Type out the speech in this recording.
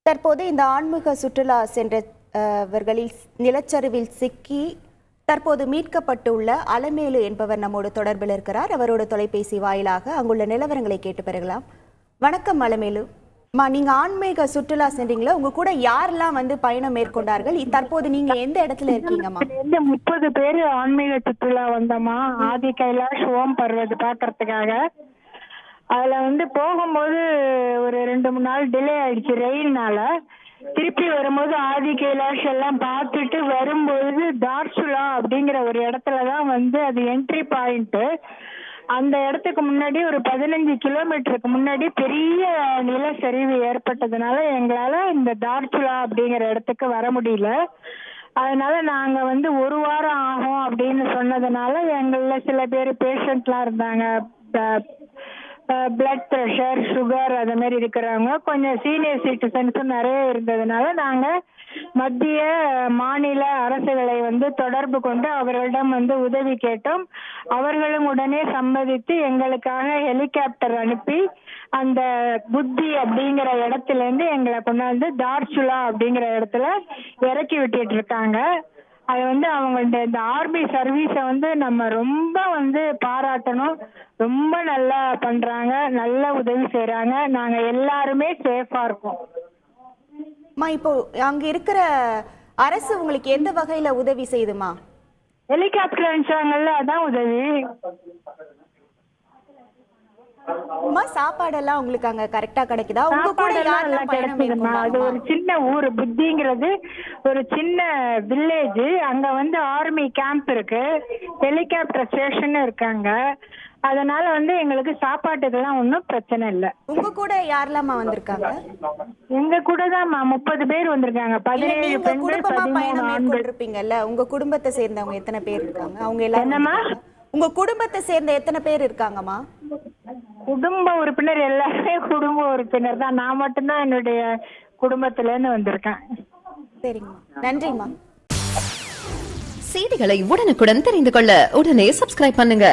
தற்போது இந்த ஆன்மீக சுற்றுலா சென்றவர்களில் நிலச்சரிவில் சிக்கி தற்போது மீட்கப்பட்டுள்ள அலமேலு என்பவர் நம்மோடு தொடர்பில் இருக்கிறார். அவரோட தொலைபேசி வாயிலாக அங்குள்ள நிலவரங்களை கேட்டு பெறலாம். வணக்கம் அலமேலு. நீங்க ஆன்மீக சுற்றுலா சென்றீங்களா? உங்க கூட யாரெல்லாம் வந்து பயணம் மேற்கொண்டார்கள்? தற்போது நீங்க எந்த இடத்துல இருக்கீங்கம்மா? 30 பேரு ஆன்மீக சுற்றுலா வந்தோமா, ஆதி கைலாஷ் ஓம் பர்வத் பாக்குறதுக்காக. அதுல வந்து போகும்போது ஒரு 2-3 நாள் டிலே ஆயிடுச்சு ரெயின்னால. திருப்பி வரும்போது ஆதி கைலாஷ் எல்லாம் பார்த்துட்டு வரும்போது தார்சுலா அப்படிங்கிற ஒரு இடத்துலதான் வந்து அது என்ட்ரி பாயிண்ட். அந்த இடத்துக்கு முன்னாடி ஒரு 15 கிலோமீட்டருக்கு முன்னாடி பெரிய நிலச்சரிவு ஏற்பட்டதுனால எங்களால இந்த தார்சுலா அப்படிங்கிற இடத்துக்கு வர முடியல. அதனால நாங்க வந்து 1 வாரம் ஆகும் அப்படின்னு சொன்னதுனால எங்கள சில பேர் பேஷண்ட்லாம் இருந்தாங்க, பிளட் ப்ரெஷர், சுகர் அது மாதிரி இருக்கிறவங்க, கொஞ்சம் சீனியர் சிட்டிசன்ஸும் நிறைய இருந்ததுனால நாங்க மத்திய மாநில அரசுகளை வந்து தொடர்பு கொண்டு அவர்களிடம் வந்து உதவி கேட்டோம். அவர்களும் உடனே சம்மதித்து எங்களுக்காக ஹெலிகாப்டர் அனுப்பி அந்த புத்தி அப்படிங்கிற இடத்துல இருந்து எங்களை கொண்டாந்து தார்சுலா அப்படிங்கிற இடத்துல இறக்கி விட்டுட்டு இருக்காங்க. அது வந்து அவங்கள்ட்ட இந்த ஆர்மி சர்வீஸை வந்து நம்ம ரொம்ப வந்து பாராட்டணும். ரொம்ப நல்லா பண்றாங்க, நல்ல உதவி செய்யறாங்க. நாங்க எல்லாருமே சேஃபா இருக்கோம். இப்போ அங்க இருக்கிற அரசு உங்களுக்கு எந்த வகையில உதவி செய்யுதுமா? ஹெலிகாப்டர் அனுப்பிச்சாங்கல்ல, அதான் உதவி. சாப்பாடெல்லாம் உங்களுக்கு அங்க கரெக்டா கிடைக்குதா? உங்க கூட யாரெல்லாம் கிடைக்குதுமா? அது ஒரு சின்ன ஊரு, புத்திங்கிறது ஒரு சின்ன வில்லேஜ். அங்க வந்து ஆர்மி கேம்ப் இருக்கு, ஹெலிகாப்டர் ஸ்டேஷன் இருக்காங்க. அதனால வந்து எங்களுக்கு சாப்பாட்டுக்கெல்லாம் ஒன்றும் பிரச்சனை இல்லை. உங்க கூட யாரெல்லாமா வந்திருக்காங்க? எங்க கூட தான் 30 பேர் வந்திருக்காங்க. 17 பெண்கள், 13 ஆண்கள் இருப்பீங்கல்ல. உங்க குடும்பத்தை சேர்ந்தவங்க எத்தனை பேர் இருக்காங்க? அவங்க எல்லாரும் உங்க குடும்பத்தை சேர்ந்த எத்தனை பேர் இருக்காங்கம்மா? குடும்ப உறுப்பினர் எல்லாருமே குடும்ப உறுப்பினர் தான். நான் மட்டும்தான் என்னுடைய குடும்பத்துல இருந்து வந்திருக்கேன். சரிங்கம்மா, நன்றிம்மா. செய்திகளை உடனுக்குடன் தெரிந்து கொள்ள உடனே சப்ஸ்கிரைப் பண்ணுங்க.